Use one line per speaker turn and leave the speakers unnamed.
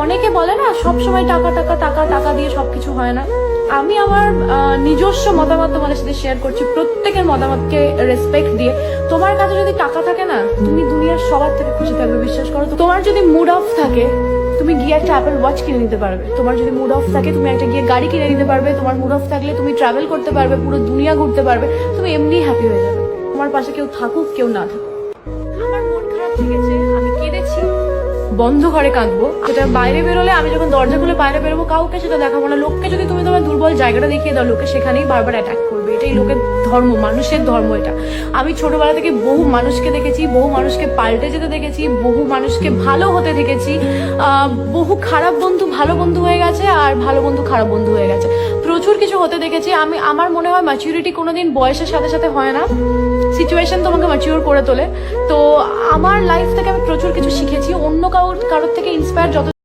অনেকে বলে না সবসময় টাকা টাকা টাকা টাকা দিয়ে সবকিছু হয় না। আমি আমার নিজস্ব মতামত তোমাদের সাথে শেয়ার করছি, প্রত্যেকের মতামতকে রেসপেক্ট দিয়ে। তোমার কাছে যদি টাকা থাকে না, তুমি দুনিয়ার সবার থেকে খুশি থাকবে, বিশ্বাস করো। তোমার যদি মুড অফ থাকে, তুমি গিয়ে একটা অ্যাপেল ওয়াচ কিনে নিতে পারবে। তোমার যদি মুড অফ থাকে, তুমি একটা গিয়ে গাড়ি কিনে নিতে পারবে। তোমার মুড অফ থাকলে তুমি ট্রাভেল করতে পারবে, পুরো দুনিয়া ঘুরতে পারবে। তুমি এমনি হ্যাপি হয়ে যাবে, তোমার পাশে কেউ থাকুক কেউ না থাকুক। আমার মন খারাপ লেগেছে, আমি কেঁদেছি, বন্ধ ঘরে কাঁদবো। সেটা বাইরে বেরোলে, আমি যখন দরজা খুলে বাইরে বেরোবো, কাউকে সেটা দেখাবো না। লোককে যদি তুমি তোমার দুর্বল জায়গাটা দেখিয়ে দাও, লোকে সেখানেই বারবার অ্যাটাক করবে। এটাই লোকের ধর্ম, মানুষের ধর্ম এটা। আমি ছোটবেলা থেকে বহু মানুষকে দেখেছি, বহু মানুষকে পাল্টে যেতে দেখেছি, বহু মানুষকে ভালো হতে দেখেছি। বহু খারাপ বন্ধু ভালো বন্ধু হয়ে গেছে, আর ভালো বন্ধু খারাপ বন্ধু হয়ে গেছে। প্রচুর কিছু হতে দেখেছি আমি। আমার মনে হয় ম্যাচুরিটি কোনোদিন বয়সের সাথে সাথে হয় না, সিচুয়েশন তোমাকে ম্যাচিওর করে তোলে। তো আমার লাইফ থেকে আমি প্রচুর কিছু শিখেছি। অন্য কারোর থেকে ইন্সপায়ার যত